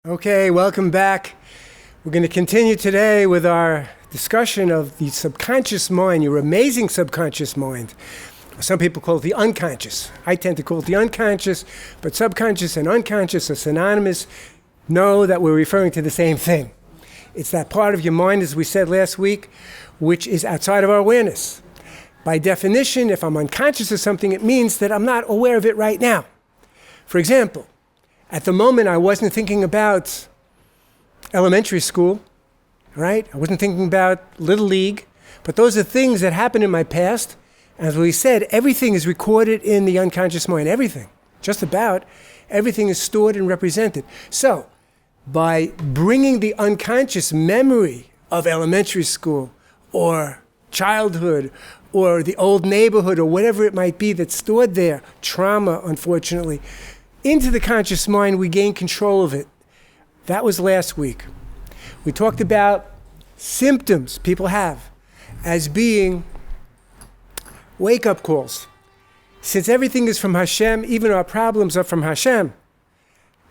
Okay, welcome back. We're going to continue today with our discussion of the subconscious mind, your amazing subconscious mind. Some people call it the unconscious. I tend to call it the unconscious, but subconscious and unconscious are synonymous. Know that we're referring to the same thing. It's that part of your mind, as we said last week, which is outside of our awareness. By definition, if I'm unconscious of something, it means that I'm not aware of it right now. For example, at the moment, I wasn't thinking about elementary school, right? I wasn't thinking about Little League, but those are things that happened in my past. As we said, everything is recorded in the unconscious mind. Everything, just about, everything is stored and represented. So, by bringing the unconscious memory of elementary school or childhood or the old neighborhood or whatever it might be that's stored there, trauma, unfortunately, into the conscious mind, we gain control of it. That was last week. We talked about symptoms people have as being wake-up calls. Since everything is from Hashem, even our problems are from Hashem.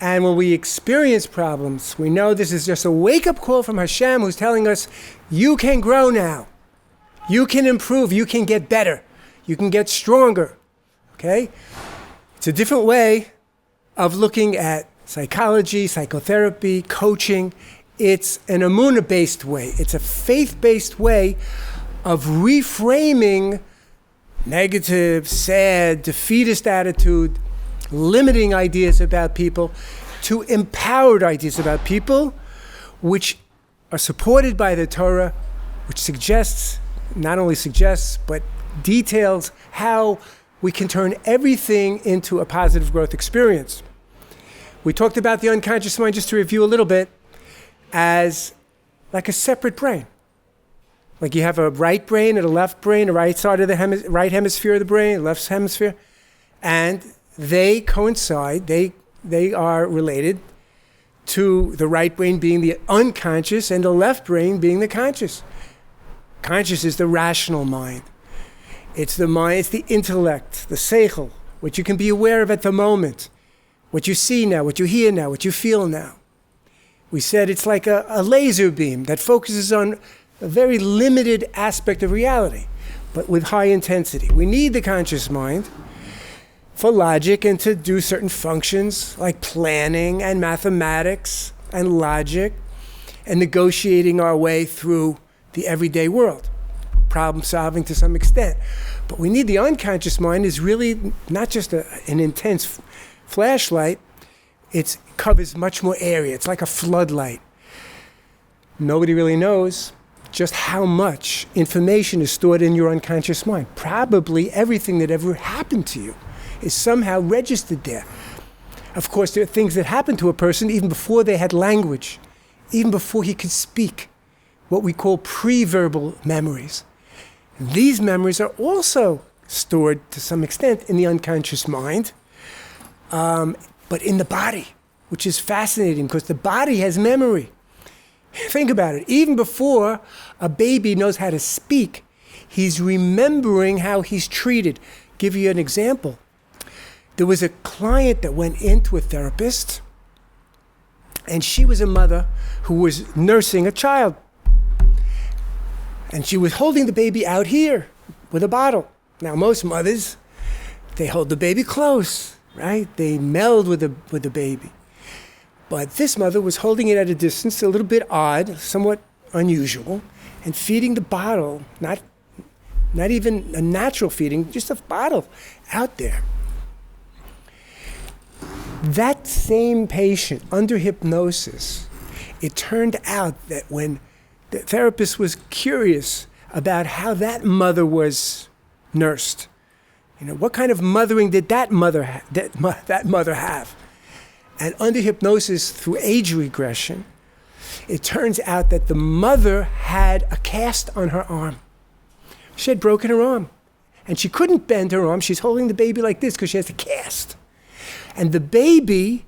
And when we experience problems, we know this is just a wake-up call from Hashem who's telling us, you can grow now. You can improve. You can get better. You can get stronger. Okay? It's a different way of looking at psychology, psychotherapy, coaching. It's an emunah-based way. It's a faith-based way of reframing negative, sad, defeatist attitude, limiting ideas about people to empowered ideas about people, which are supported by the Torah, which suggests, not only suggests, but details how we can turn everything into a positive growth experience. We talked about the unconscious mind, just to review a little bit, as like a separate brain. Like you have a right brain and a left brain, a right side of the right hemisphere of the brain, left hemisphere, and they coincide, they are related to the right brain being the unconscious and the left brain being the conscious. Conscious is the rational mind. It's the mind, it's the intellect, the seichel, what you can be aware of at the moment, what you see now, what you hear now, what you feel now. We said it's like a laser beam that focuses on a very limited aspect of reality, but with high intensity. We need the conscious mind for logic and to do certain functions like planning and mathematics and logic and negotiating our way through the everyday world. Problem solving to some extent. But we need the unconscious mind is really not just an intense flashlight, it covers much more area. It's like a floodlight. Nobody really knows just how much information is stored in your unconscious mind. Probably everything that ever happened to you is somehow registered there. Of course, there are things that happen to a person even before they had language, even before he could speak, what we call pre-verbal memories. These memories are also stored to some extent in the unconscious mind, but in the body, which is fascinating because the body has memory. Think about it. Even before a baby knows how to speak, he's remembering how he's treated. Give you an example. There was a client that went into a therapist, and she was a mother who was nursing a child. And she was holding the baby out here with a bottle. Now, most mothers, they hold the baby close, right? They meld with the baby. But this mother was holding it at a distance, a little bit odd, somewhat unusual, and feeding the bottle, not even a natural feeding, just a bottle out there. That same patient, under hypnosis, it turned out that when the therapist was curious about how that mother was nursed. What kind of mothering did that mother have? And under hypnosis, through age regression, it turns out that the mother had a cast on her arm. She had broken her arm, and she couldn't bend her arm. She's holding the baby like this because she has a cast. And the baby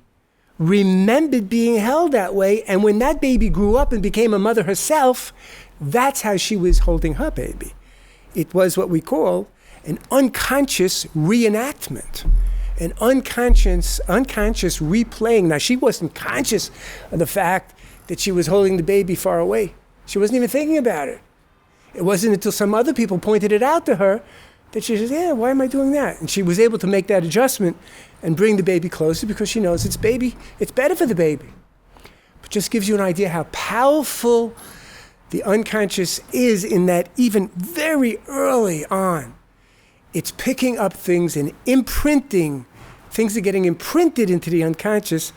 remembered being held that way, and when that baby grew up and became a mother herself, that's how she was holding her baby. It was what we call an unconscious reenactment. an unconscious replaying. Now, she wasn't conscious of the fact that she was holding the baby far away. She wasn't even thinking about it. It wasn't until some other people pointed it out to her that she said, yeah, why am I doing that? And she was able to make that adjustment and bring the baby closer because she knows it's better for the baby. But just gives you an idea how powerful the unconscious is in that even very early on, it's picking up things and imprinting, things are getting imprinted into the unconscious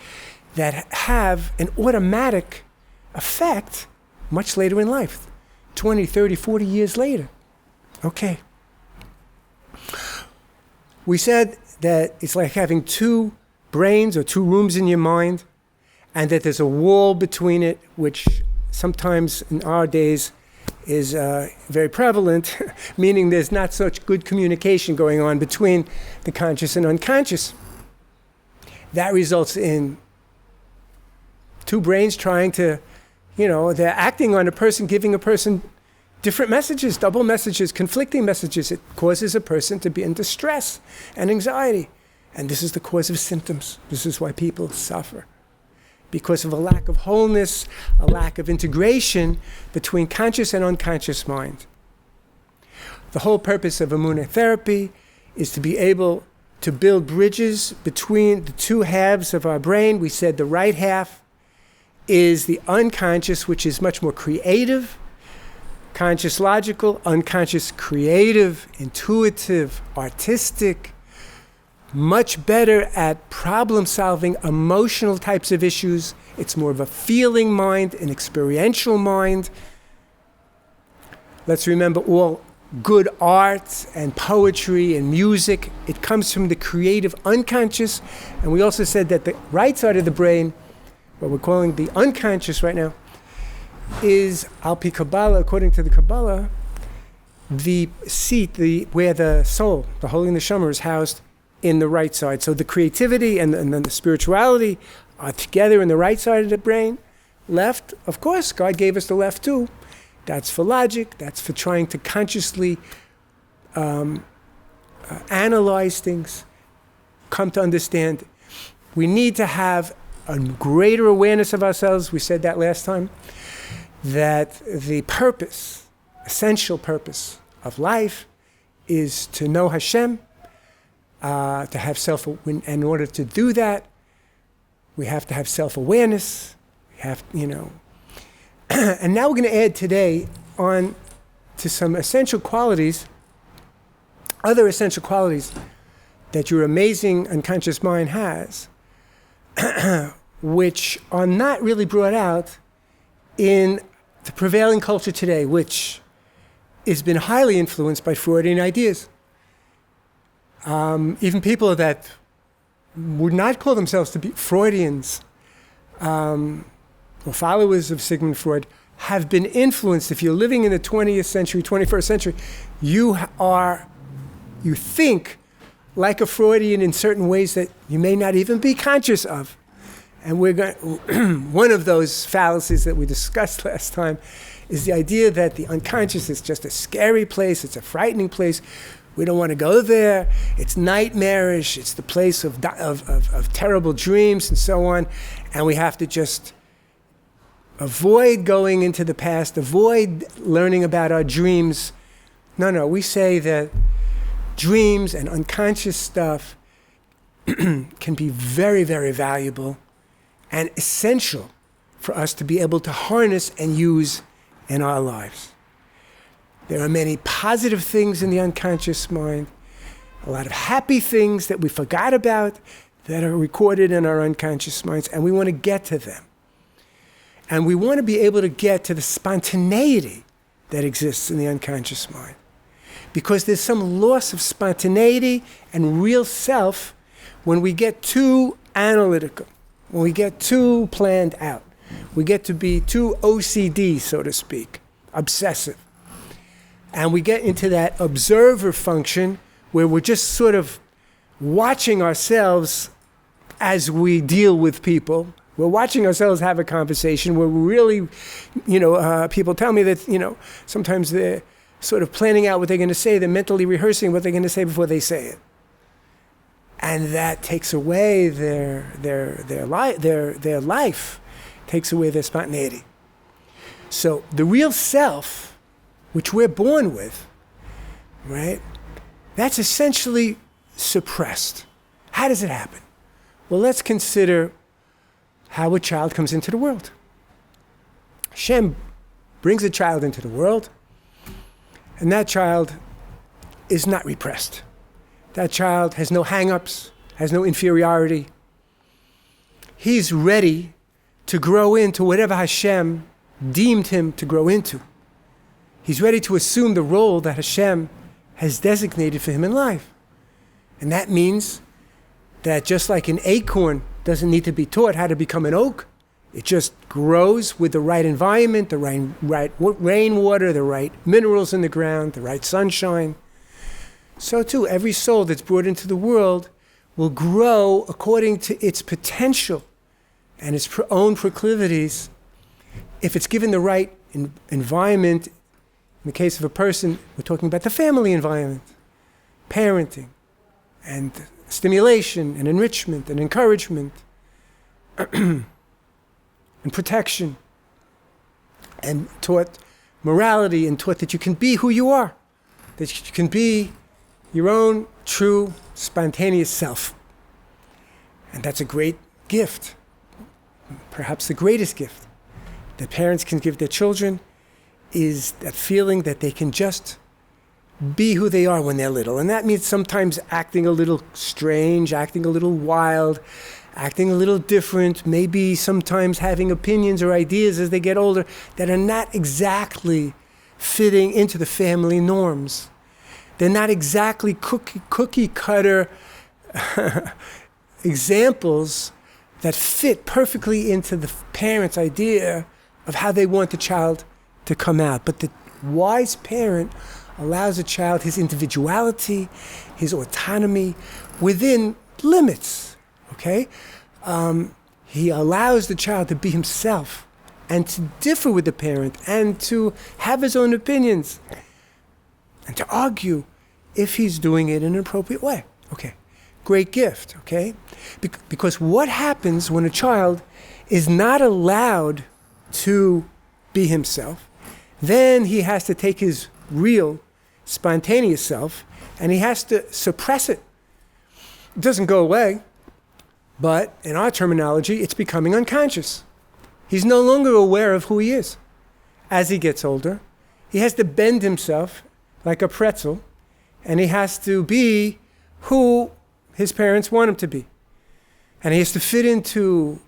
that have an automatic effect much later in life, 20, 30, 40 years later. Okay. We said that it's like having two brains or two rooms in your mind, and that there's a wall between it, which sometimes in our days is very prevalent, meaning there's not such good communication going on between the conscious and unconscious. That results in two brains trying to, they're acting on a person, giving a person different messages, double messages, conflicting messages. It causes a person to be in distress and anxiety. And this is the cause of symptoms. This is why people suffer. Because of a lack of wholeness, a lack of integration between conscious and unconscious mind. The whole purpose of immunotherapy is to be able to build bridges between the two halves of our brain. We said the right half is the unconscious, which is much more creative, conscious logical, unconscious creative, intuitive, artistic, much better at problem-solving emotional types of issues. It's more of a feeling mind, an experiential mind. Let's remember all good art and poetry and music, it comes from the creative unconscious. And we also said that the right side of the brain, what we're calling the unconscious right now, is Al Pi Kabbalah, according to the Kabbalah, the seat, where the soul, the Holy Neshama, is housed in the right side. So the creativity and then the spirituality are together in the right side of the brain. Left, of course, God gave us the left too. That's for logic. That's for trying to consciously analyze things, come to understand. We need to have a greater awareness of ourselves. We said that last time. That the purpose, essential purpose of life is to know Hashem, to have in order to do that, we have to have self-awareness. We have, and now we're going to add today on to some essential qualities, other essential qualities that your amazing unconscious mind has, which are not really brought out in the prevailing culture today, which has been highly influenced by Freudian ideas. Even people that would not call themselves to be Freudians or followers of Sigmund Freud have been influenced. If you're living in the 20th century, 21st century, you think like a Freudian in certain ways that you may not even be conscious of. And we're going. One of those fallacies that we discussed last time is the idea that the unconscious is just a scary place. It's a frightening place. We don't want to go there. It's nightmarish. It's the place of terrible dreams and so on. And we have to just avoid going into the past, avoid learning about our dreams. No, we say that dreams and unconscious stuff can be very, very valuable and essential for us to be able to harness and use in our lives. There are many positive things in the unconscious mind, a lot of happy things that we forgot about that are recorded in our unconscious minds, and we want to get to them. And we want to be able to get to the spontaneity that exists in the unconscious mind. Because there's some loss of spontaneity and real self when we get too analytical, when we get too planned out. We get to be too OCD, so to speak, obsessive. And we get into that observer function where we're just sort of watching ourselves as we deal with people. We're watching ourselves have a conversation where we're really, people tell me that, sometimes they're sort of planning out what they're going to say. They're mentally rehearsing what they're going to say before they say it. And that takes away their life, takes away their spontaneity. So the real self, which we're born with, right, that's essentially suppressed. How does it happen? Well, let's consider how a child comes into the world. Hashem brings a child into the world, and that child is not repressed. That child has no hang-ups, has no inferiority. He's ready to grow into whatever Hashem deemed him to grow into. He's ready to assume the role that Hashem has designated for him in life. And that means that just like an acorn doesn't need to be taught how to become an oak, it just grows with the right environment, the right rainwater, the right minerals in the ground, the right sunshine. So too, every soul that's brought into the world will grow according to its potential and its own proclivities if it's given the right environment. In the case of a person, we're talking about the family environment, parenting, and stimulation, and enrichment, and encouragement, and protection, and taught morality, and taught that you can be who you are, that you can be your own true, spontaneous self. And that's a great gift, perhaps the greatest gift that parents can give their children, is that feeling that they can just be who they are when they're little. And that means sometimes acting a little strange, acting a little wild, acting a little different, maybe sometimes having opinions or ideas as they get older that are not exactly fitting into the family norms. They're not exactly cookie cutter examples that fit perfectly into the parent's idea of how they want the child to come out. But the wise parent allows a child his individuality, his autonomy within limits, okay? He allows the child to be himself and to differ with the parent and to have his own opinions and to argue if he's doing it in an appropriate way. Okay, great gift, okay? Because what happens when a child is not allowed to be himself, then he has to take his real, spontaneous self and he has to suppress it. It doesn't go away, but in our terminology, it's becoming unconscious. He's no longer aware of who he is. As he gets older, he has to bend himself like a pretzel, and he has to be who his parents want him to be. And he has to fit into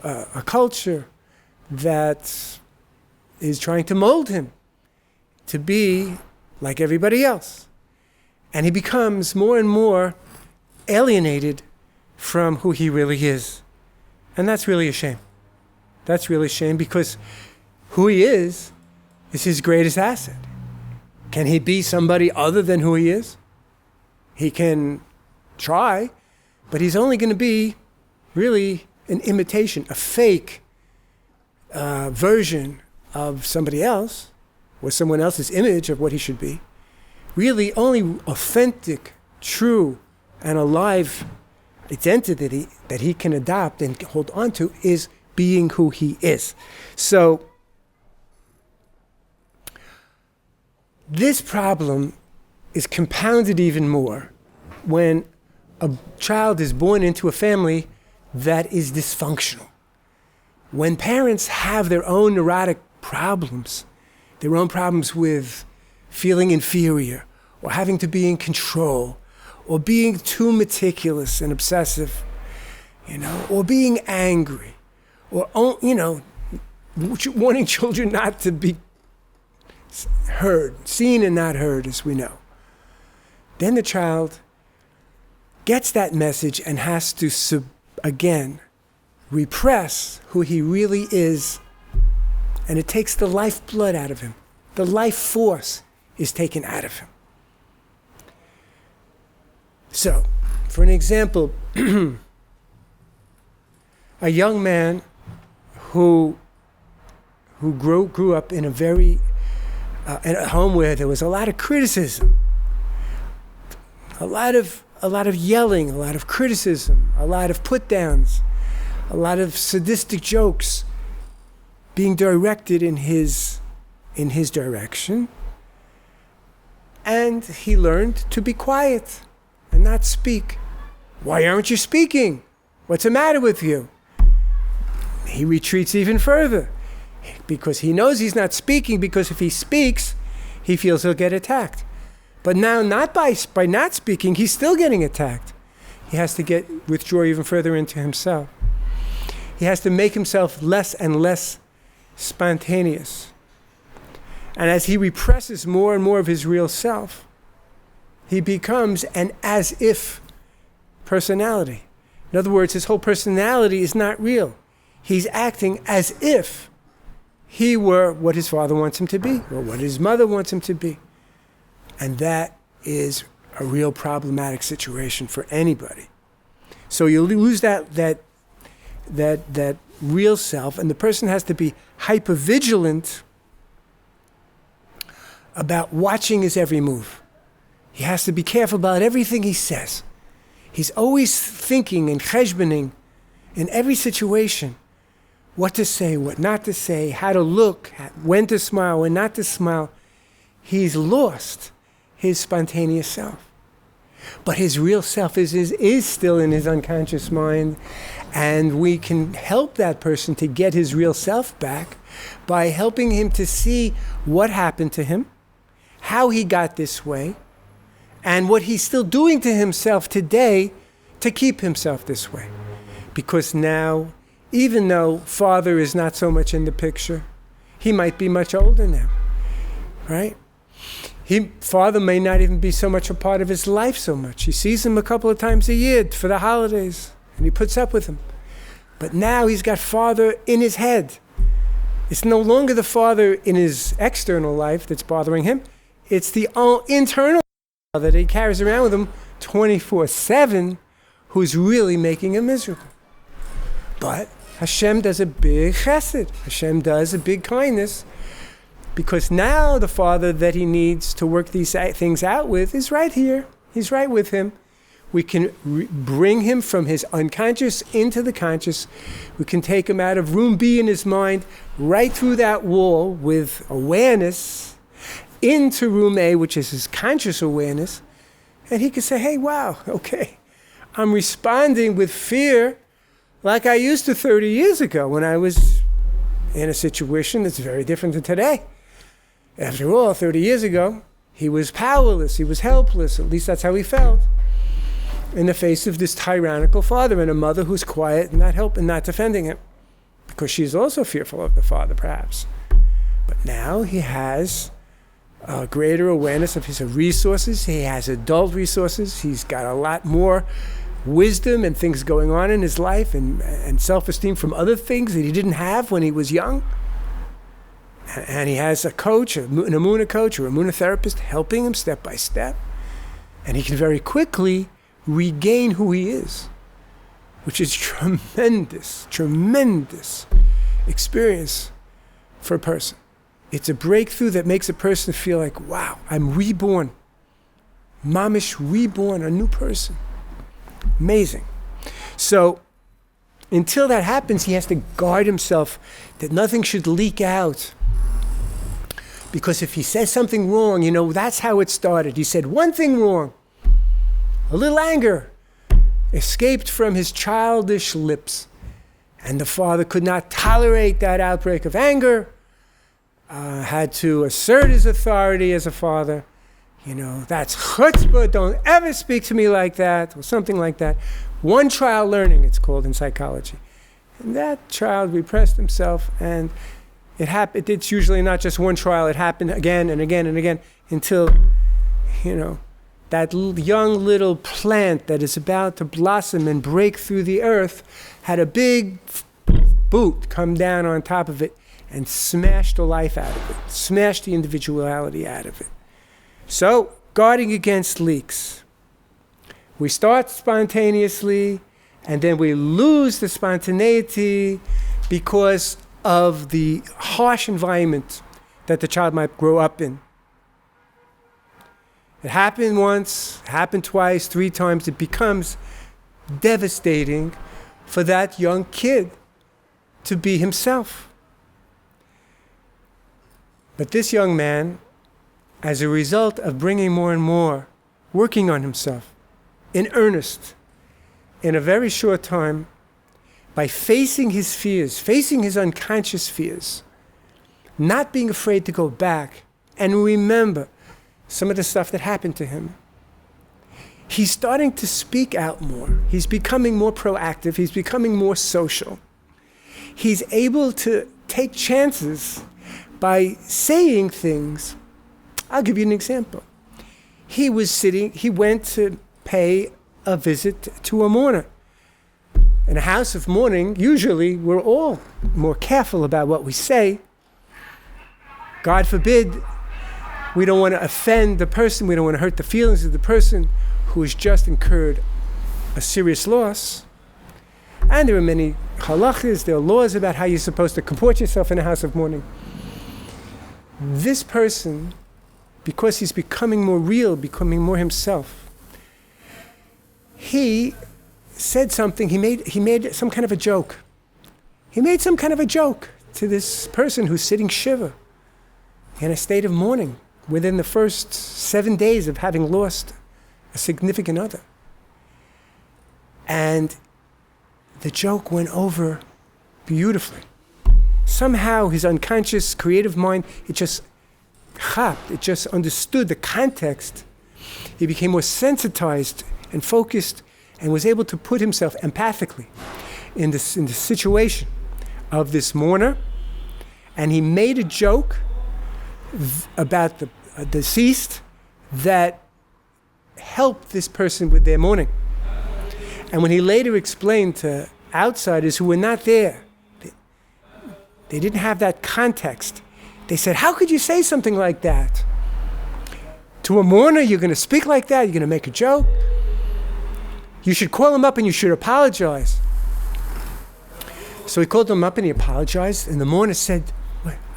a culture that is trying to mold him to be like everybody else. And he becomes more and more alienated from who he really is. And that's really a shame. That's really a shame, because who he is his greatest asset. Can he be somebody other than who he is? He can try, but he's only going to be really an imitation, a fake version of somebody else, or someone else's image of what he should be. Really, only authentic, true, and alive identity that he can adopt and hold on to is being who he is. So, this problem is compounded even more when a child is born into a family that is dysfunctional. When parents have their own neurotic problems, their own problems with feeling inferior, or having to be in control, or being too meticulous and obsessive, or being angry, or, wanting children not to be heard, seen and not heard, as we know. Then the child gets that message and has to, again, repress who he really is, and it takes the lifeblood out of him. The life force is taken out of him. So, for an example, a young man who grew up in in a home where there was a lot of criticism, a lot of a lot of yelling, a lot of criticism, a lot of put-downs, a lot of sadistic jokes being directed in his direction. And he learned to be quiet and not speak. Why aren't you speaking? What's the matter with you? He retreats even further because he knows he's not speaking, because if he speaks, he feels he'll get attacked. But now, not by not speaking, he's still getting attacked. He has to withdraw even further into himself. He has to make himself less and less spontaneous. And as he represses more and more of his real self, he becomes an as-if personality. In other words, his whole personality is not real. He's acting as if he were what his father wants him to be, or what his mother wants him to be. And that is a real problematic situation for anybody. So you lose that real self, and the person has to be hypervigilant about watching his every move. He has to be careful about everything he says. He's always thinking and cheshboning in every situation what to say, what not to say, how to look, when to smile, when not to smile. He's lost his spontaneous self. But his real self is still in his unconscious mind, and we can help that person to get his real self back by helping him to see what happened to him, how he got this way, and what he's still doing to himself today to keep himself this way. Because now, even though father is not so much in the picture, he might be much older now, right? Father may not even be so much a part of his life so much. He sees him a couple of times a year for the holidays, and he puts up with him. But now he's got father in his head. It's no longer the father in his external life that's bothering him. It's the internal father that he carries around with him 24/7 who's really making him miserable. But Hashem does a big chesed. Hashem does a big kindness, because now the father that he needs to work these things out with is right here. He's right with him. We can bring him from his unconscious into the conscious. We can take him out of room B in his mind, right through that wall with awareness, into room A, which is his conscious awareness. And he can say, hey, wow, okay, I'm responding with fear like I used to 30 years ago when I was in a situation that's very different than today. After all, 30 years ago, he was powerless, he was helpless, at least that's how he felt, in the face of this tyrannical father and a mother who's quiet and not helping, not defending him, because she's also fearful of the father, perhaps. But now he has a greater awareness of his resources. He has adult resources. He's got a lot more wisdom and things going on in his life, and self-esteem from other things that he didn't have when he was young. And he has a coach, an Emunah coach or Emunah therapist helping him step by step. And he can very quickly regain who he is, which is tremendous, tremendous experience for a person. It's a breakthrough that makes a person feel like, wow, I'm reborn. Mamish reborn, a new person. Amazing. So until that happens, he has to guard himself that nothing should leak out. Because if he says something wrong, that's how it started. He said one thing wrong. A little anger escaped from his childish lips. And the father could not tolerate that outbreak of anger, had to assert his authority as a father. That's chutzpah, don't ever speak to me like that, or something like that. One child learning, it's called in psychology. And that child repressed himself, and it happened. It's usually not just one trial, it happened again and again and again until, that young little plant that is about to blossom and break through the earth had a big boot come down on top of it and smash the life out of it, smash the individuality out of it. So, guarding against leaks. We start spontaneously, and then we lose the spontaneity because of the harsh environment that the child might grow up in. It happened once, happened twice, 3 times. It becomes devastating for that young kid to be himself. But this young man, as a result of bringing more and more, working on himself in earnest, in a very short time, by facing his fears, facing his unconscious fears, not being afraid to go back and remember some of the stuff that happened to him, he's starting to speak out more. He's becoming more proactive. He's becoming more social. He's able to take chances by saying things. I'll give you an example. He went to pay a visit to a mourner. In a house of mourning, usually we're all more careful about what we say. God forbid, we don't want to offend the person, we don't want to hurt the feelings of the person who has just incurred a serious loss. And there are many halachas, there are laws about how you're supposed to comport yourself in a house of mourning. This person, because he's becoming more real, becoming more himself, he said something, he made some kind of a joke. He made some kind of a joke to this person who's sitting shiva in a state of mourning within the first 7 days of having lost a significant other. And the joke went over beautifully. Somehow his unconscious creative mind, it just understood the context. He became more sensitized and focused and was able to put himself empathically in the situation of this mourner. And he made a joke about the deceased that helped this person with their mourning. And when he later explained to outsiders who were not there, they didn't have that context. They said, how could you say something like that? To a mourner, you're going to speak like that? You're going to make a joke? You should call him up and you should apologize. So he called him up and he apologized, and the mourner said,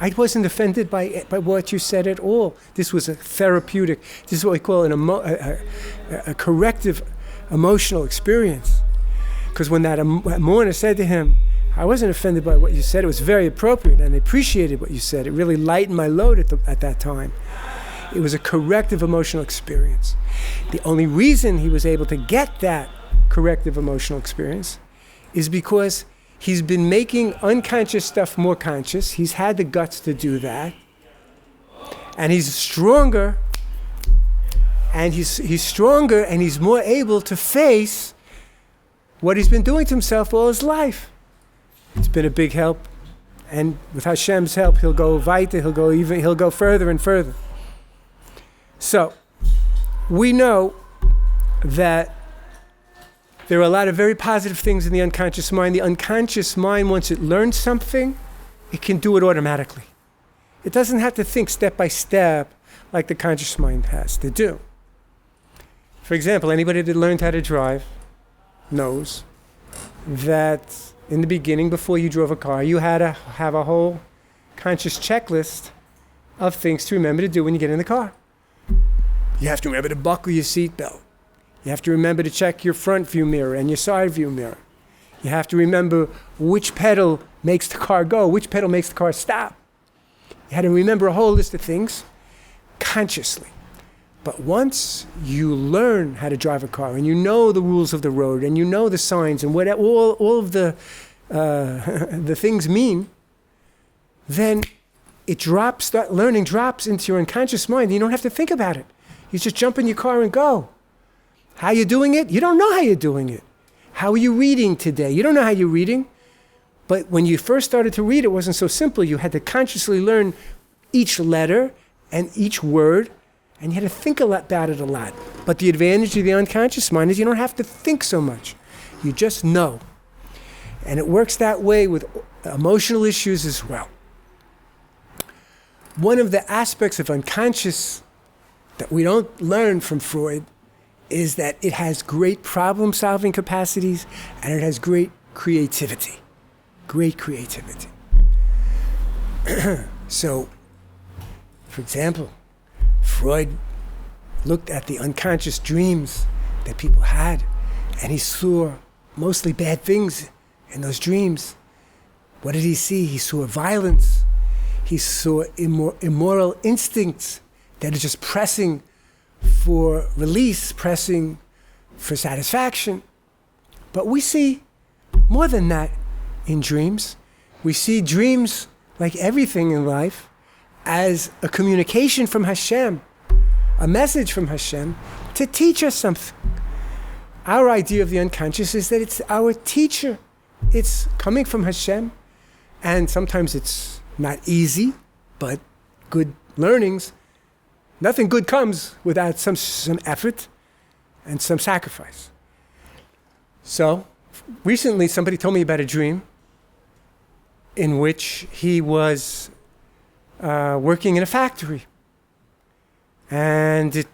I wasn't offended by what you said at all. This was a therapeutic, this is what we call a corrective emotional experience. Because when that mourner said to him, I wasn't offended by what you said, it was very appropriate, and I appreciated what you said. It really lightened my load at that time. It was a corrective emotional experience. The only reason he was able to get that corrective emotional experience is because he's been making unconscious stuff more conscious. He's had the guts to do that. And he's stronger. And he's stronger and he's more able to face what he's been doing to himself all his life. It's been a big help. And with Hashem's help, he'll go weiter, he'll go further and further. So, we know that there are a lot of very positive things in the unconscious mind. The unconscious mind, once it learns something, it can do it automatically. It doesn't have to think step by step like the conscious mind has to do. For example, anybody that learned how to drive knows that in the beginning, before you drove a car, you had to have a whole conscious checklist of things to remember to do when you get in the car. You have to remember to buckle your seatbelt. You have to remember to check your front view mirror and your side view mirror. You have to remember which pedal makes the car go, which pedal makes the car stop. You had to remember a whole list of things consciously. But once you learn how to drive a car and you know the rules of the road and you know the signs and what all of the things mean, then learning drops into your unconscious mind. You don't have to think about it. You just jump in your car and go. How you doing it? You don't know how you're doing it. How are you reading today? You don't know how you're reading. But when you first started to read, it wasn't so simple. You had to consciously learn each letter and each word, and you had to think about it a lot. But the advantage of the unconscious mind is you don't have to think so much. You just know. And it works that way with emotional issues as well. One of the aspects of unconscious that we don't learn from Freud is that it has great problem-solving capacities and it has great creativity. Great creativity. So, for example, Freud looked at the unconscious dreams that people had, and he saw mostly bad things in those dreams. What did he see? He saw violence. He saw immoral instincts that are just pressing for release, pressing for satisfaction. But we see more than that in dreams. We see dreams, like everything in life, as a communication from Hashem, a message from Hashem to teach us something. Our idea of the unconscious is that it's our teacher. It's coming from Hashem, and sometimes it's not easy, but good learnings. Nothing good comes without some effort and some sacrifice. So, recently somebody told me about a dream in which he was working in a factory. And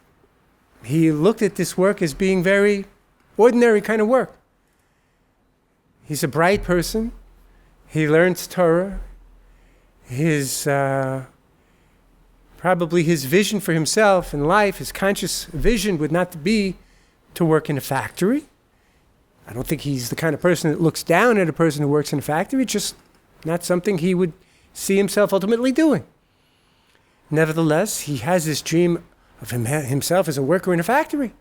he looked at this work as being very ordinary kind of work. He's a bright person. He learns Torah. Probably his vision for himself in life, his conscious vision would not be to work in a factory. I don't think he's the kind of person that looks down at a person who works in a factory. It's just not something he would see himself ultimately doing. Nevertheless, he has this dream of himself as a worker in a factory.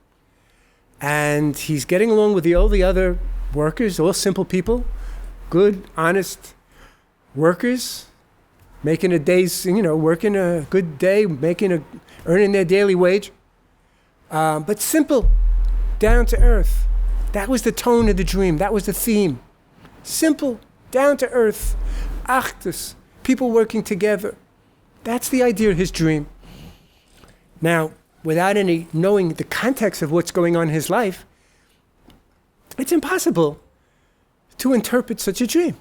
And he's getting along with all the other workers, all simple people, good, honest workers, making a day's, working a good day, earning their daily wage. But simple, down to earth. That was the tone of the dream. That was the theme. Simple, down to earth, achdus, people working together. That's the idea of his dream. Now, without any knowing the context of what's going on in his life, it's impossible to interpret such a dream,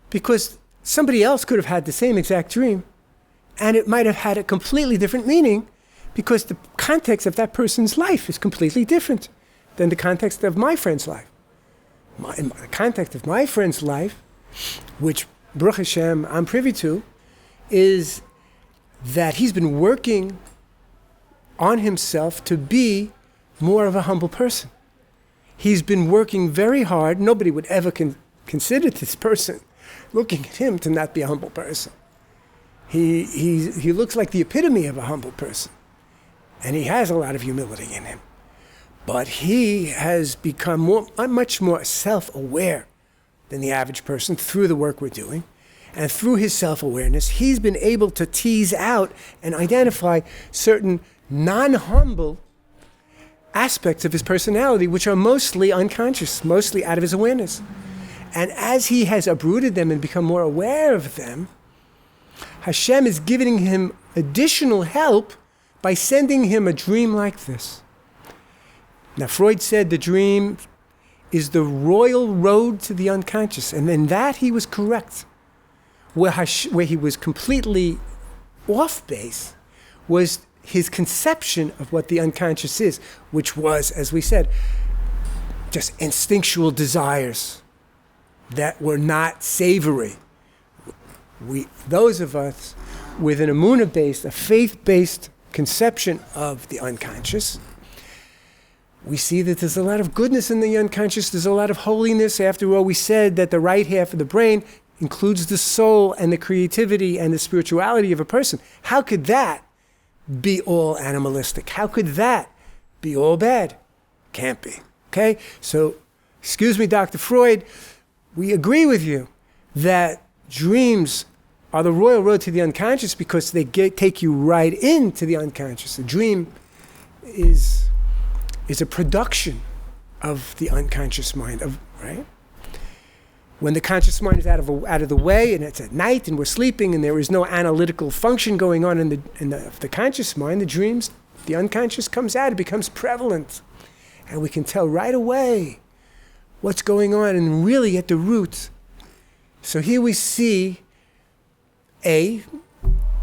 because somebody else could have had the same exact dream, and it might have had a completely different meaning, because the context of that person's life is completely different than the context of my friend's life. In the context of my friend's life, which, Baruch Hashem, I'm privy to, is that he's been working on himself to be more of a humble person. He's been working very hard. Nobody would ever consider this person, looking at him, to not be a humble person. He looks like the epitome of a humble person. And he has a lot of humility in him. But he has become much more self-aware than the average person through the work we're doing. And through his self-awareness, he's been able to tease out and identify certain non-humble aspects of his personality, which are mostly unconscious, mostly out of his awareness. And as he has uprooted them and become more aware of them, Hashem is giving him additional help by sending him a dream like this. Now, Freud said the dream is the royal road to the unconscious, and in that he was correct. Where he was completely off base was his conception of what the unconscious is, which was, as we said, just instinctual desires that were not savory. Those of us with an emunah-based, a faith-based conception of the unconscious, we see that there's a lot of goodness in the unconscious, there's a lot of holiness. After all, we said that the right half of the brain includes the soul and the creativity and the spirituality of a person. How could that be all animalistic? How could that be all bad? Can't be. Okay? So, excuse me, Dr. Freud, we agree with you that dreams are the royal road to the unconscious because they take you right into the unconscious. A dream is a production of the unconscious mind, right? When the conscious mind is out of the way and it's at night and we're sleeping and there is no analytical function going on in the conscious mind, the dreams, the unconscious comes out, it becomes prevalent. And we can tell right away what's going on and really at the root. So here we see, A,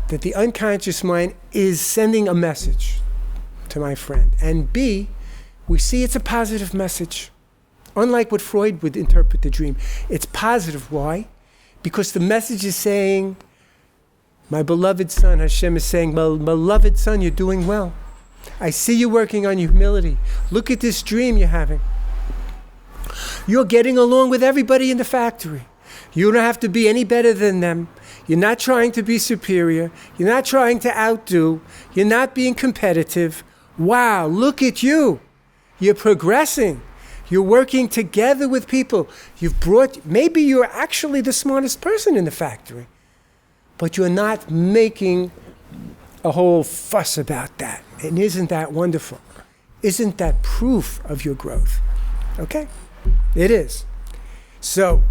that the unconscious mind is sending a message to my friend. And B, we see it's a positive message. Unlike what Freud would interpret the dream, it's positive. Why? Because the message is saying, my beloved son, Hashem is saying, my beloved son, you're doing well. I see you working on humility. Look at this dream you're having. You're getting along with everybody in the factory. You don't have to be any better than them. You're not trying to be superior. You're not trying to outdo. You're not being competitive. Wow, look at you. You're progressing. You're working together with people. Maybe you're actually the smartest person in the factory, but you're not making a whole fuss about that. And isn't that wonderful? Isn't that proof of your growth? Okay? It is. So,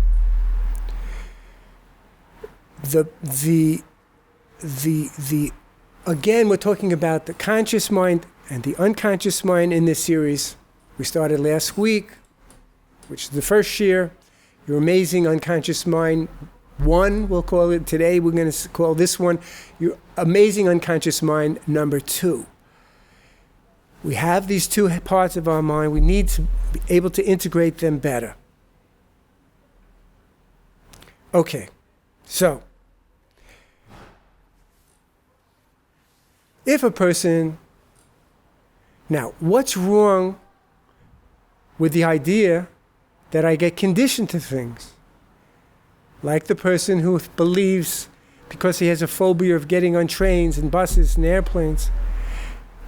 again, we're talking about the conscious mind and the unconscious mind in this series. We started last week, which is the first year. Your amazing unconscious mind 1, we'll call it. Today we're going to call this one your amazing unconscious mind number 2. We have these two parts of our mind. We need to be able to integrate them better. Okay, so if a person... Now, what's wrong with the idea that I get conditioned to things? Like the person who believes, because he has a phobia of getting on trains and buses and airplanes,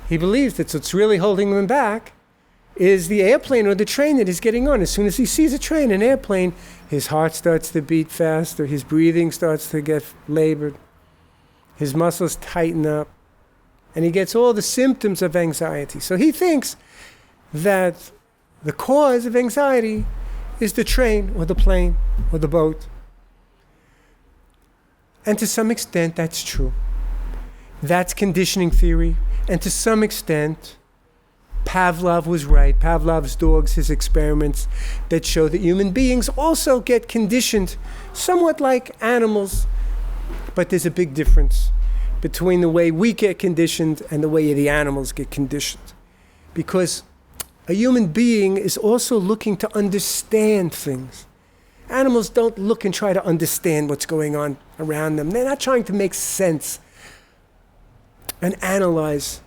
he believes that what's really holding him back is the airplane or the train that he's getting on. As soon as he sees a train, an airplane, his heart starts to beat faster, his breathing starts to get labored, his muscles tighten up, and he gets all the symptoms of anxiety. So he thinks that the cause of anxiety is the train or the plane or the boat. And to some extent, that's true. That's conditioning theory. And to some extent, Pavlov was right. Pavlov's dogs, his experiments that show that human beings also get conditioned somewhat like animals. But there's a big difference between the way we get conditioned and the way the animals get conditioned. Because a human being is also looking to understand things. Animals don't look and try to understand what's going on around them. They're not trying to make sense and analyze,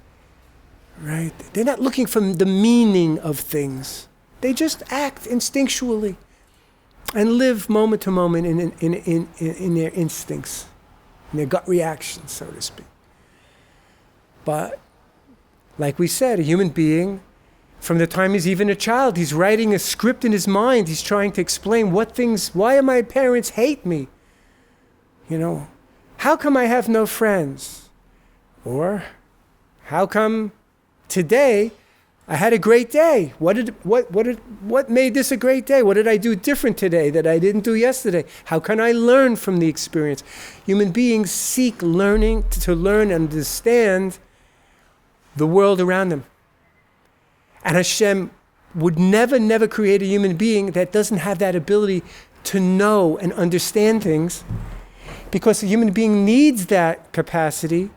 right? They're not looking for the meaning of things. They just act instinctually and live moment to moment in their instincts, in their gut reactions, so to speak. But, like we said, a human being, from the time he's even a child, he's writing a script in his mind. He's trying to explain why do my parents hate me? How come I have no friends? Or, how come today I had a great day? What made this a great day? What did I do different today that I didn't do yesterday? How can I learn from the experience? Human beings seek to learn and understand the world around them. And Hashem would never create a human being that doesn't have that ability to know and understand things, because a human being needs that capacity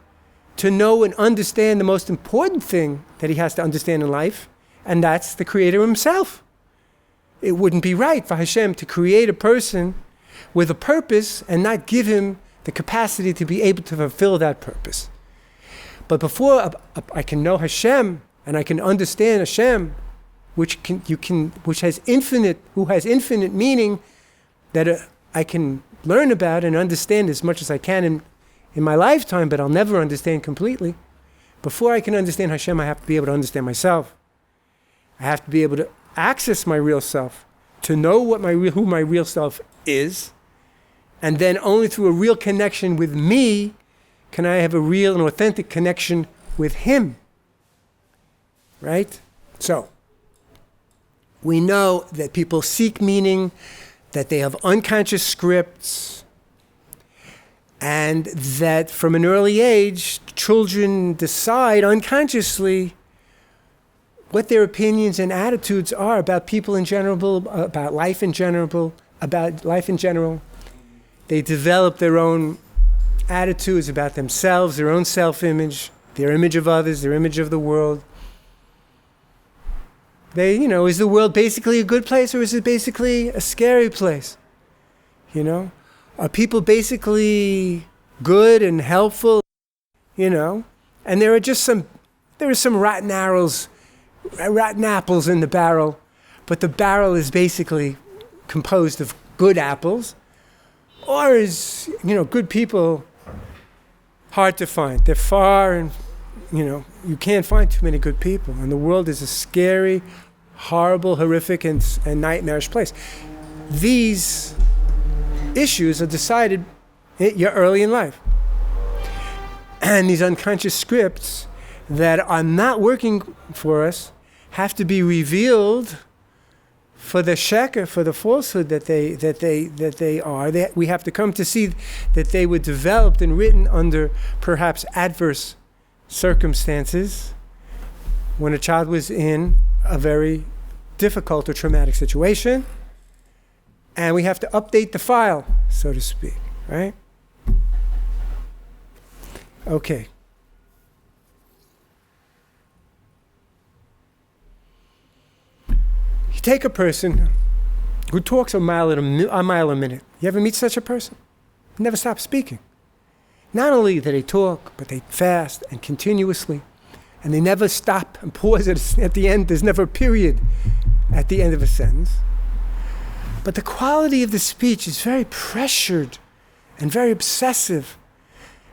to know and understand the most important thing that he has to understand in life, and that's the Creator himself. It wouldn't be right for Hashem to create a person with a purpose and not give him the capacity to be able to fulfill that purpose. But before I can know Hashem and I can understand Hashem, who has infinite meaning, that I can learn about and understand as much as I can in my lifetime, but I'll never understand completely. Before I can understand Hashem, I have to be able to understand myself. I have to be able to access my real self, to know who my real self is, and then only through a real connection with me can I have a real and authentic connection with Him. Right? So, we know that people seek meaning, that they have unconscious scripts, and that from an early age, children decide unconsciously what their opinions and attitudes are about people in general, about life in general, They develop their own attitudes about themselves, their own self-image, their image of others, their image of the world. Is the world basically a good place, or is it basically a scary place? Are people basically good and helpful? And there are just some There are some rotten apples in the barrel, but the barrel is basically composed of good apples. Or is, good people hard to find? They're far, and, you can't find too many good people. And the world is a scary, horrible, horrific, and nightmarish place. These issues are decided early in life. And these unconscious scripts that are not working for us have to be revealed for the sheker, for the falsehood that they are. We have to come to see that they were developed and written under perhaps adverse circumstances when a child was in a very difficult or traumatic situation. And we have to update the file, so to speak, right? Okay. You take a person who talks a mile a minute. You ever meet such a person? Never stop speaking. Not only do they talk, but they fast and continuously. And they never stop and pause at the end. There's never a period at the end of a sentence. But the quality of the speech is very pressured and very obsessive.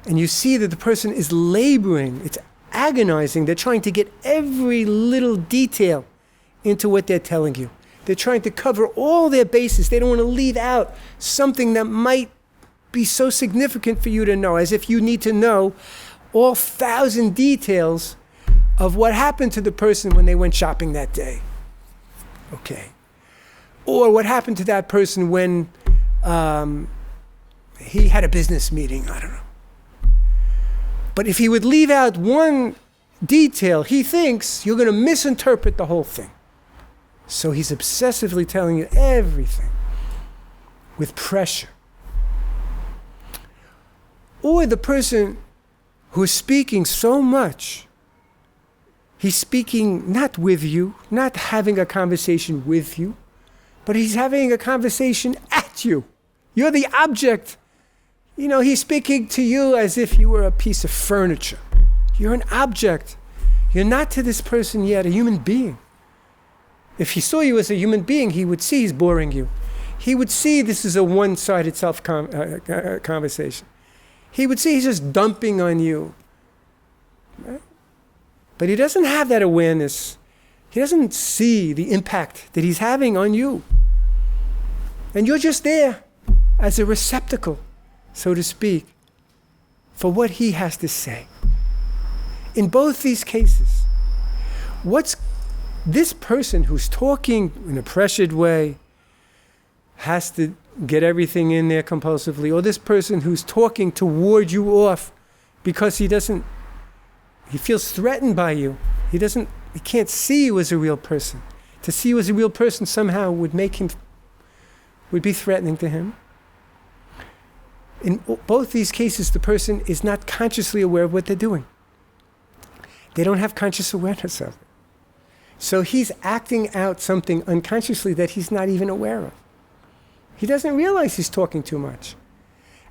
And you see that the person is laboring. It's agonizing. They're trying to get every little detail into what they're telling you. They're trying to cover all their bases. They don't want to leave out something that might be so significant for you to know, as if you need to know all 1,000 details of what happened to the person when they went shopping that day. Okay. Or what happened to that person when he had a business meeting. I don't know. But if he would leave out one detail, he thinks you're going to misinterpret the whole thing. So he's obsessively telling you everything with pressure. Or the person who is speaking so much, he's speaking not with you, not having a conversation with you, but he's having a conversation at you. You're the object. He's speaking to you as if you were a piece of furniture. You're an object. You're not to this person yet a human being. If he saw you as a human being, he would see he's boring you. He would see this is a one-sided conversation. He would see he's just dumping on you. Right? But he doesn't have that awareness. He doesn't see the impact that he's having on you. And you're just there as a receptacle, so to speak, for what he has to say. In both these cases, what's this person who's talking in a pressured way has to get everything in there compulsively, or this person who's talking to ward you off because he feels threatened by you. He can't see you as a real person. To see you as a real person somehow would be threatening to him. In both these cases, the person is not consciously aware of what they're doing. They don't have conscious awareness of it. So he's acting out something unconsciously that he's not even aware of. He doesn't realize he's talking too much.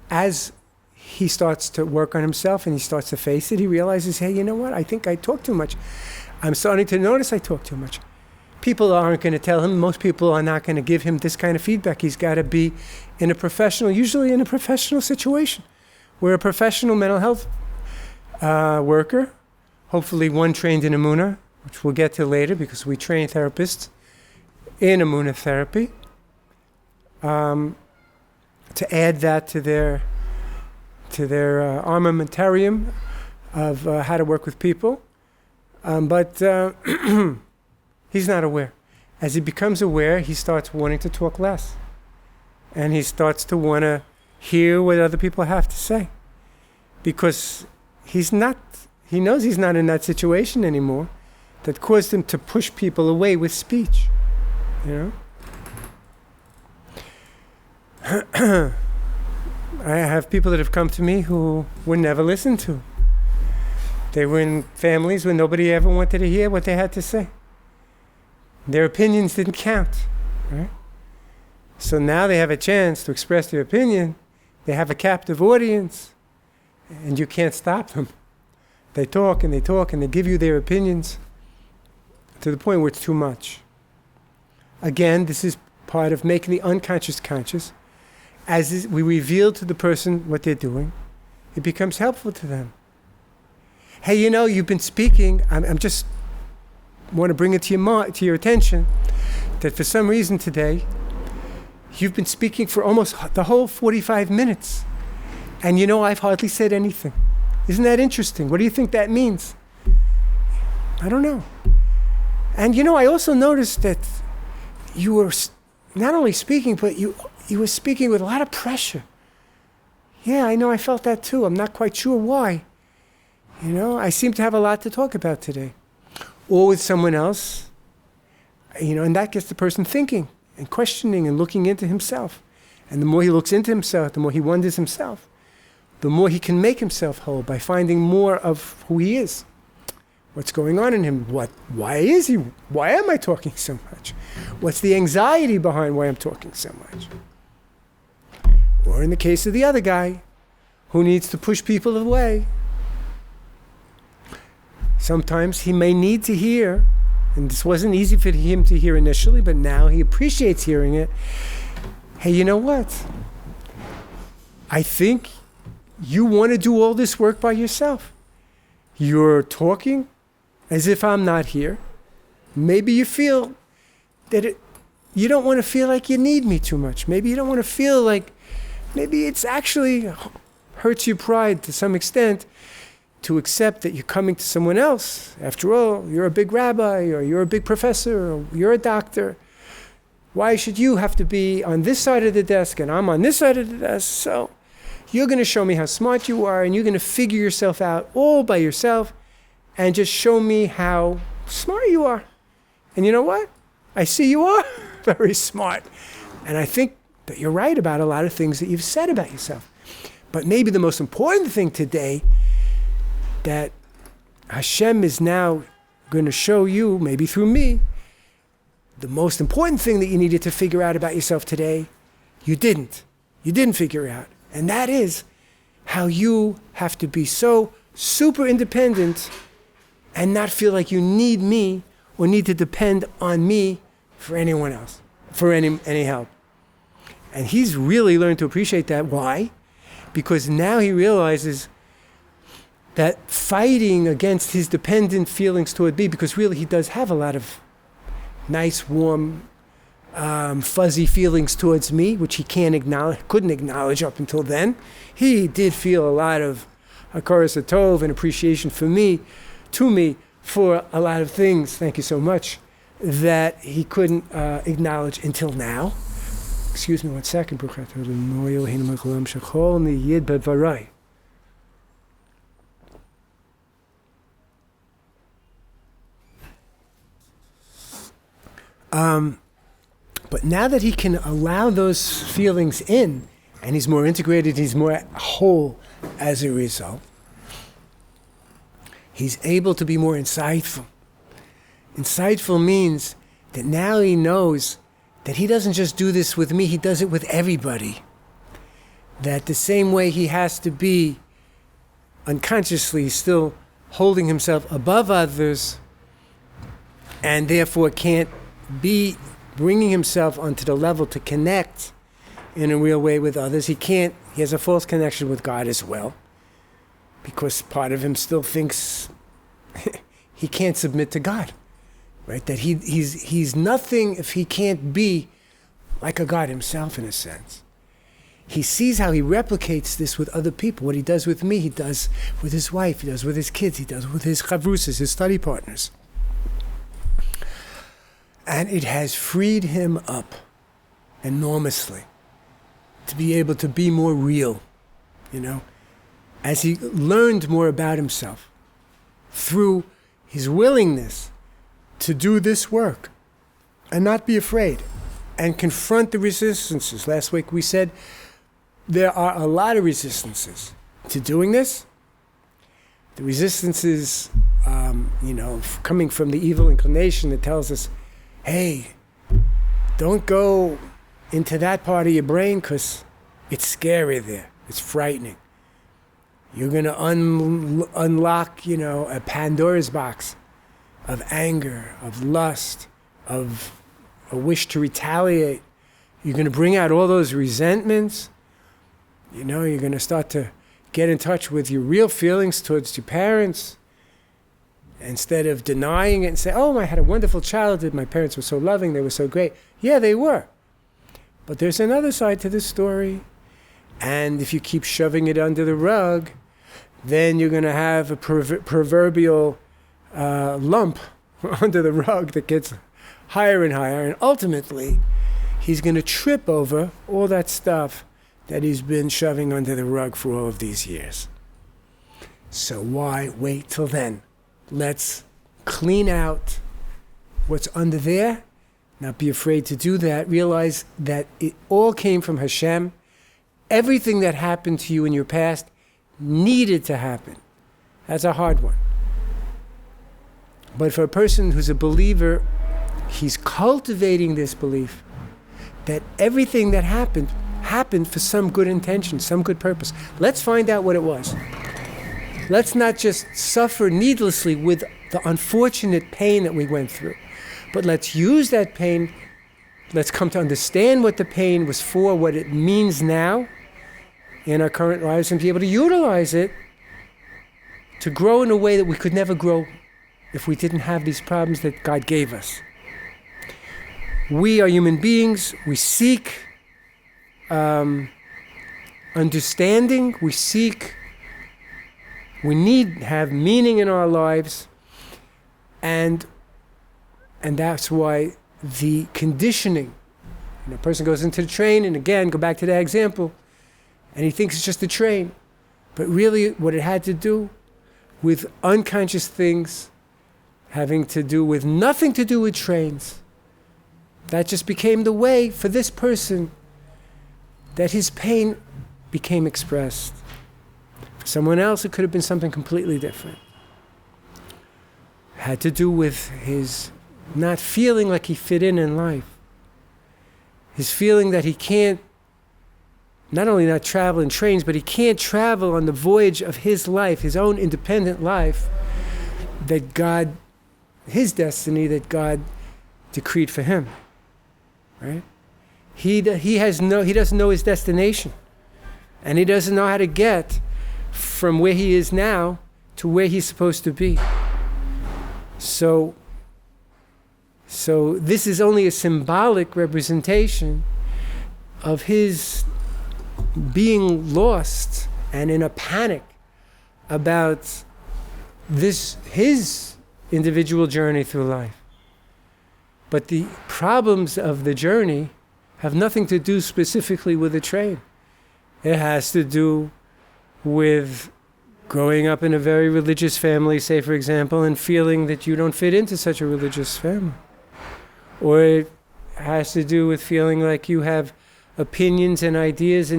As he starts to work on himself and he starts to face it, he realizes, hey, you know what? I think I talk too much. I'm starting to notice I talk too much. People aren't going to tell him. Most people are not going to give him this kind of feedback. He's got to be usually in a professional situation, where a professional mental health worker, hopefully one trained in Emunah, which we'll get to later because we train therapists in Emunah therapy, to add that to their armamentarium of how to work with people. But he's not aware. As he becomes aware, he starts wanting to talk less. And he starts to want to hear what other people have to say. Because he knows he's not in that situation anymore that caused him to push people away with speech. I have people that have come to me who were never listened to. They were in families where nobody ever wanted to hear what they had to say. Their opinions didn't count, right? So now they have a chance to express their opinion. They have a captive audience, and you can't stop them. They talk and they talk and they give you their opinions to the point where it's too much. Again, this is part of making the unconscious conscious. As we reveal to the person what they're doing, it becomes helpful to them. Hey, you've been speaking. I'm just want to bring it to your attention that for some reason today, you've been speaking for almost the whole 45 minutes. And I've hardly said anything. Isn't that interesting? What do you think that means? I don't know. And I also noticed that you were not only speaking, but you were speaking with a lot of pressure. Yeah, I know, I felt that too. I'm not quite sure why. I seem to have a lot to talk about today. Or with someone else, and that gets the person thinking and questioning and looking into himself. And the more he looks into himself, the more he wonders himself, the more he can make himself whole by finding more of who he is. What's going on in him? Why is he? Why am I talking so much? What's the anxiety behind why I'm talking so much? Or in the case of the other guy, who needs to push people away, sometimes he may need to hear, and this wasn't easy for him to hear initially, but now he appreciates hearing it. Hey, you know what? I think you want to do all this work by yourself. You're talking as if I'm not here. Maybe you feel that you don't want to feel like you need me too much. Maybe you don't want to feel like, maybe it's actually hurts your pride to some extent to accept that you're coming to someone else. After all, you're a big rabbi, or you're a big professor, or you're a doctor. Why should you have to be on this side of the desk and I'm on this side of the desk? So you're going to show me how smart you are, and you're going to figure yourself out all by yourself and just show me how smart you are. And you know what? I see you are very smart. And I think that you're right about a lot of things that you've said about yourself. But maybe the most important thing today that Hashem is now going to show you, maybe through me, the most important thing that you needed to figure out about yourself today, you didn't. You didn't figure out. And that is how you have to be so super independent and not feel like you need me or need to depend on me for anyone else, for any help. And he's really learned to appreciate that. Why? Because now he realizes that fighting against his dependent feelings toward me, because really he does have a lot of nice, warm, fuzzy feelings towards me, which he couldn't acknowledge up until then. He did feel a lot of hakaras hatov and appreciation to me, for a lot of things, thank you so much, that he couldn't acknowledge until now. Excuse me one second. But now that he can allow those feelings in, and he's more integrated, he's more whole as a result, he's able to be more insightful. Insightful means that now he knows that he doesn't just do this with me, he does it with everybody. That the same way he has to be unconsciously still holding himself above others, and therefore can't be bringing himself onto the level to connect in a real way with others. He has a false connection with God as well, because part of him still thinks he can't submit to God, right? That he's nothing if he can't be like a God himself, in a sense. He sees how he replicates this with other people. What he does with me, he does with his wife, he does with his kids, he does with his chavrusas, his study partners. And it has freed him up enormously to be able to be more real, as he learned more about himself through his willingness to do this work and not be afraid and confront the resistances. Last week we said there are a lot of resistances to doing this. The resistances, coming from the evil inclination that tells us, hey, don't go into that part of your brain because it's scary there. It's frightening. You're going to unlock, a Pandora's box of anger, of lust, of a wish to retaliate. You're going to bring out all those resentments. You're going to start to get in touch with your real feelings towards your parents instead of denying it and say, oh, I had a wonderful childhood. My parents were so loving. They were so great. Yeah, they were. But there's another side to this story. And if you keep shoving it under the rug, then you're going to have a proverbial lump under the rug that gets higher and higher. And ultimately, he's going to trip over all that stuff that he's been shoving under the rug for all of these years. So why wait till then? Let's clean out what's under there. Not be afraid to do that. Realize that it all came from Hashem. Everything that happened to you in your past needed to happen. That's a hard one. But for a person who's a believer, he's cultivating this belief that everything that happened for some good intention, some good purpose. Let's find out what it was. Let's not just suffer needlessly with the unfortunate pain that we went through, but let's use that pain. Let's come to understand what the pain was for, what it means now in our current lives, and be able to utilize it to grow in a way that we could never grow if we didn't have these problems that God gave us. We are human beings. We seek understanding. We need to have meaning in our lives. And that's why the conditioning, a person goes into the train, and again, go back to that example, and he thinks it's just a train. But really what it had to do with unconscious things having to do with nothing to do with trains. That just became the way for this person that his pain became expressed. For someone else, it could have been something completely different. It had to do with his not feeling like he fit in life. His feeling that he can't not only not travel in trains, but he can't travel on the voyage of his life, his own independent life, that God, his destiny that God decreed for him, right? He doesn't know his destination, and he doesn't know how to get from where he is now to where he's supposed to be. So this is only a symbolic representation of his being lost and in a panic about his individual journey through life. But the problems of the journey have nothing to do specifically with the train. It has to do with growing up in a very religious family, say for example, and feeling that you don't fit into such a religious family. Or it has to do with feeling like you have opinions and ideas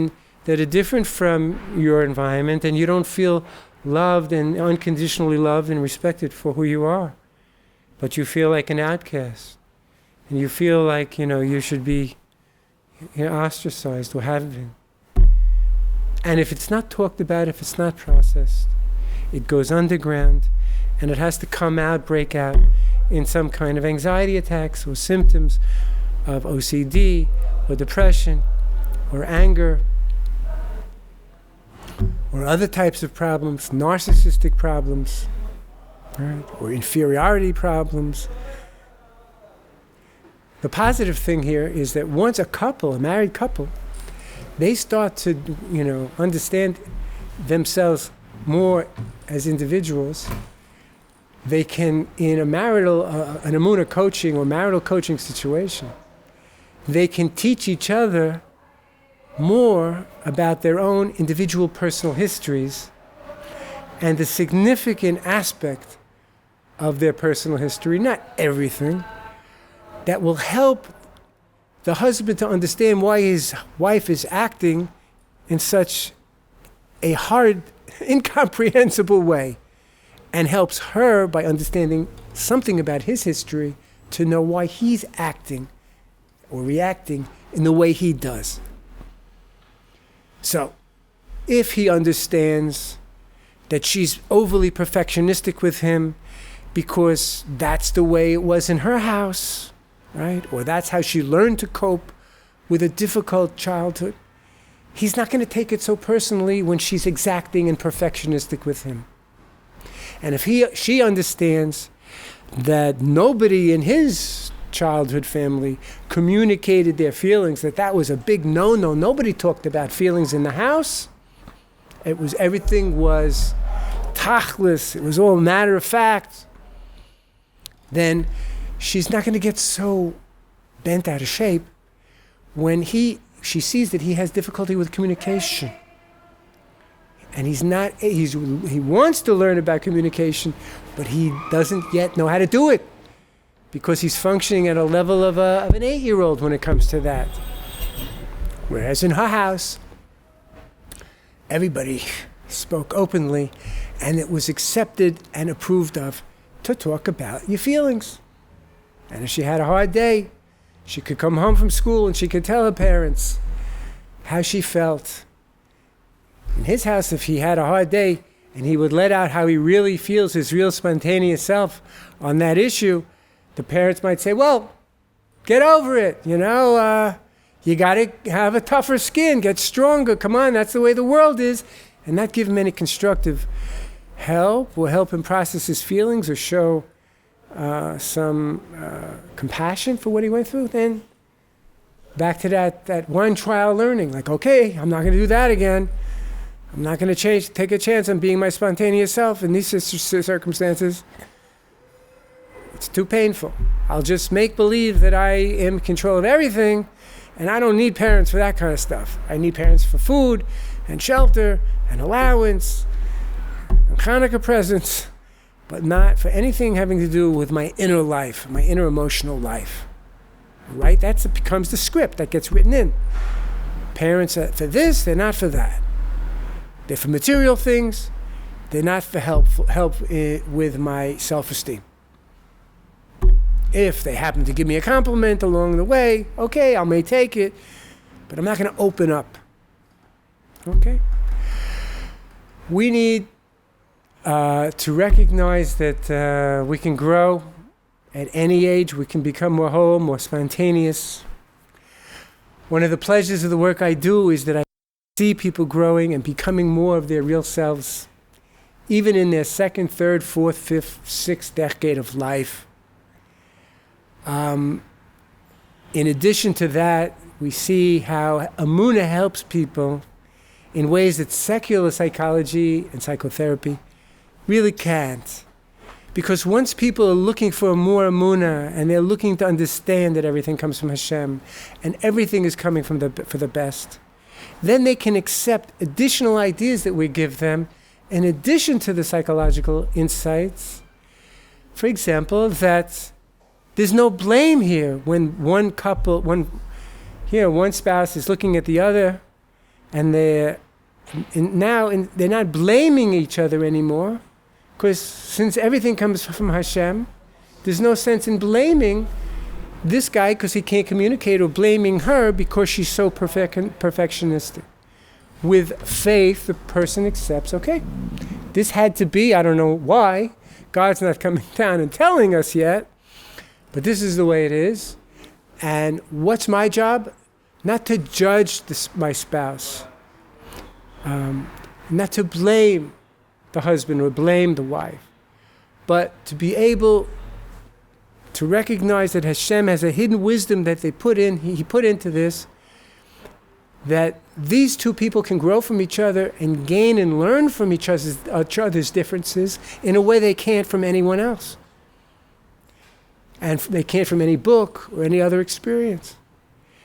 that are different from your environment, and you don't feel loved and unconditionally loved and respected for who you are. But you feel like an outcast. And you feel like, you should be ostracized or have been. And if it's not talked about, if it's not processed, it goes underground, and it has to come out, break out in some kind of anxiety attacks or symptoms of OCD or depression or anger or other types of problems, narcissistic problems, right? Or inferiority problems. The positive thing here is that once a married couple, they start to, understand themselves more as individuals, they can, in an Emunah coaching or marital coaching situation, they can teach each other more about their own individual personal histories and the significant aspect of their personal history, not everything, that will help the husband to understand why his wife is acting in such a hard, incomprehensible way, and helps her, by understanding something about his history, to know why he's acting or reacting in the way he does. So, if he understands that she's overly perfectionistic with him because that's the way it was in her house, right? Or that's how she learned to cope with a difficult childhood. He's not going to take it so personally when she's exacting and perfectionistic with him. And if she understands that nobody in his childhood family communicated their feelings, that was a big no-no. Nobody talked about feelings in the house. Everything was tachlis. It was all matter of fact. Then she's not going to get so bent out of shape when she sees that he has difficulty with communication. And he wants to learn about communication, but he doesn't yet know how to do it because he's functioning at a level of an 8-year-old when it comes to that. Whereas in her house, everybody spoke openly, and it was accepted and approved of to talk about your feelings. And if she had a hard day, she could come home from school and she could tell her parents how she felt. In his house, if he had a hard day and he would let out how he really feels, his real spontaneous self on that issue, the parents might say, well, get over it. You got to have a tougher skin, get stronger. Come on, that's the way the world is. And not give him any constructive help or help him process his feelings or show some compassion for what he went through. Then back to that one trial learning, like, okay, I'm not going to do that again. I'm not going to take a chance on being my spontaneous self in these circumstances. It's too painful. I'll just make believe that I am in control of everything, and I don't need parents for that kind of stuff. I need parents for food and shelter and allowance and Hanukkah presents, but not for anything having to do with my inner life, my inner emotional life. Right? That becomes the script that gets written in. Parents are for this, they're not for that. They're for material things, they're not for help with my self-esteem. If they happen to give me a compliment along the way, okay, I may take it, but I'm not going to open up. Okay? We need to recognize that we can grow at any age. We can become more whole, more spontaneous. One of the pleasures of the work I do is that I see people growing and becoming more of their real selves, even in their second, third, fourth, fifth, sixth decade of life. In addition to that, we see how Emunah helps people in ways that secular psychology and psychotherapy really can't. Because once people are looking for more Emunah and they're looking to understand that everything comes from Hashem and everything is coming for the best, then they can accept additional ideas that we give them in addition to the psychological insights. For example, that there's no blame here when one spouse is looking at the other and they're not blaming each other anymore, because since everything comes from Hashem, there's no sense in blaming this guy because he can't communicate, or blaming her because she's so perfectionistic. With faith, the person accepts, okay, this had to be, I don't know why, God's not coming down and telling us yet, but this is the way it is. And what's my job? Not to judge my spouse, not to blame the husband or blame the wife, but to be able to recognize that Hashem has a hidden wisdom that he put into this, that these two people can grow from each other and gain and learn from each other's differences in a way they can't from anyone else. And they can't from any book or any other experience.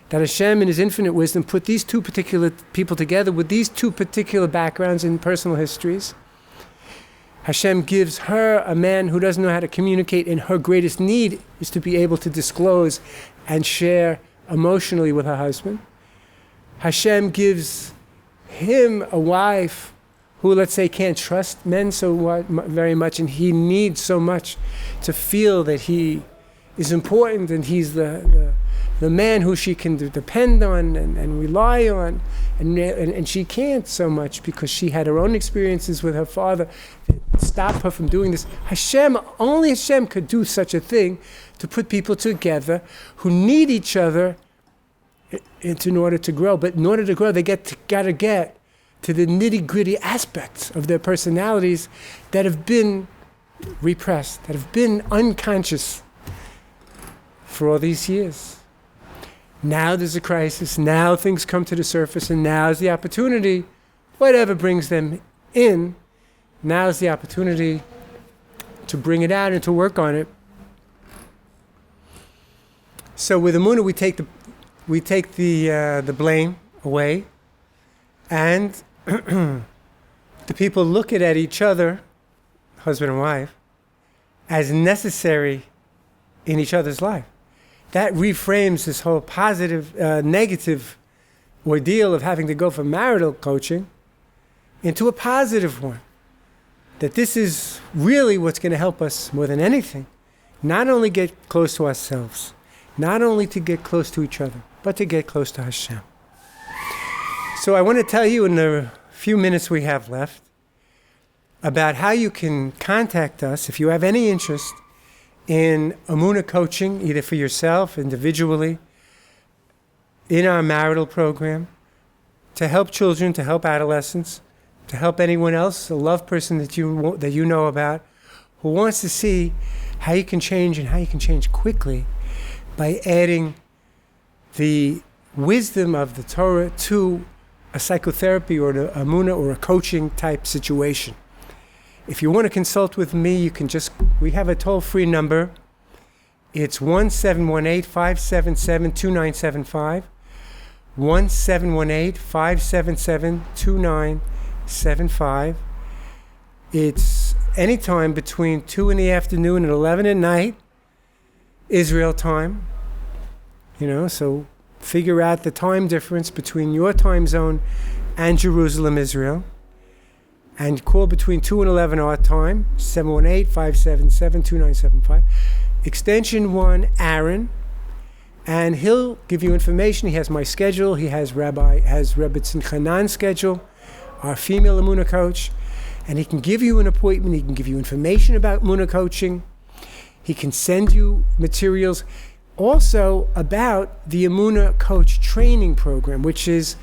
That Hashem in his infinite wisdom put these two particular people together with these two particular backgrounds and personal histories. Hashem gives her a man who doesn't know how to communicate, and her greatest need is to be able to disclose and share emotionally with her husband. Hashem gives him a wife who, let's say, can't trust men so very much, and he needs so much to feel that he is important, and he's the man who she can depend on and rely on, and she can't so much because she had her own experiences with her father that stopped her from doing this. Only Hashem could do such a thing, to put people together who need each other in order to grow. But in order to grow, they gotta get to the nitty-gritty aspects of their personalities that have been repressed, that have been unconscious for all these years. Now there's a crisis, now things come to the surface, and now's the opportunity, whatever brings them in, now's the opportunity to bring it out and to work on it. So with Emunah, we take the blame away, and the people look at each other, husband and wife, as necessary in each other's life. That reframes this whole positive, negative ordeal of having to go for marital coaching into a positive one. That this is really what's going to help us more than anything. Not only get close to ourselves, not only to get close to each other, but to get close to Hashem. So I want to tell you in the few minutes we have left about how you can contact us if you have any interest in Emunah coaching, either for yourself, individually, in our marital program, to help children, to help adolescents, to help anyone else, a loved person that you know about, who wants to see how you can change and how you can change quickly by adding the wisdom of the Torah to a psychotherapy or an Emunah or a coaching type situation. If you want to consult with me, we have a toll-free number. It's 1-718-577-2975, 1-718-577-2975. It's anytime between 2 in the afternoon and 11 at night, Israel time. So figure out the time difference between your time zone and Jerusalem, Israel. And call between 2 and 11 our time, 718-577-2975. Extension 1, Aaron. And he'll give you information. He has my schedule. He has Rebbetzin Chanan's schedule, our female Emunah coach. And he can give you an appointment. He can give you information about Emunah coaching. He can send you materials also about the Emunah Coach Training Program, which is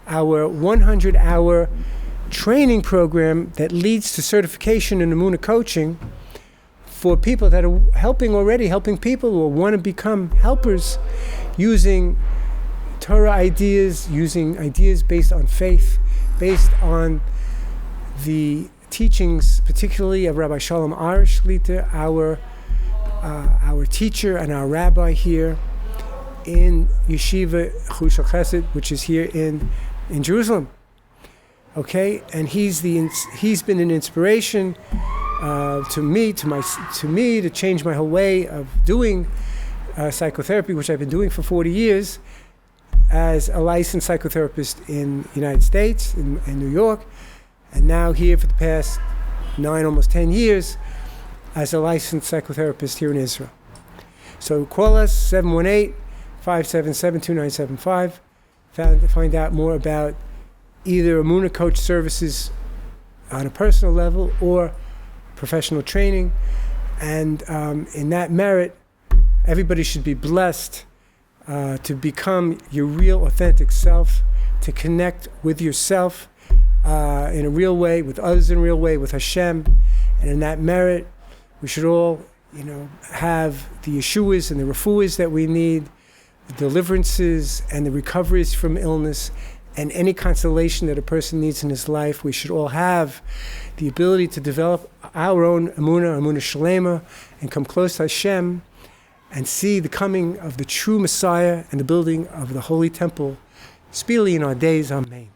our 100-hour training program that leads to certification in Emunah coaching for people that are helping people or want to become helpers, using Torah ideas, using ideas based on faith, based on the teachings, particularly of Rabbi Shalom Arush Shlita, our teacher and our rabbi here in Yeshiva Chush Chesed, which is here in Jerusalem. Okay, and he's been an inspiration to me to change my whole way of doing psychotherapy, which I've been doing for 40 years as a licensed psychotherapist in the United States, in New York, and now here for the past 9, almost 10 years as a licensed psychotherapist here in Israel. So call us, 718-577-2975, find out more about either Emunah Coach services on a personal level or professional training. And in that merit, everybody should be blessed to become your real authentic self, to connect with yourself in a real way, with others in a real way, with Hashem. And in that merit, we should all, have the Yeshuas and the Refuahs that we need, the deliverances and the recoveries from illness, and any consolation that a person needs in his life. We should all have the ability to develop our own Emunah Shalema, and come close to Hashem and see the coming of the true Messiah and the building of the Holy Temple speedily in our days. Amen.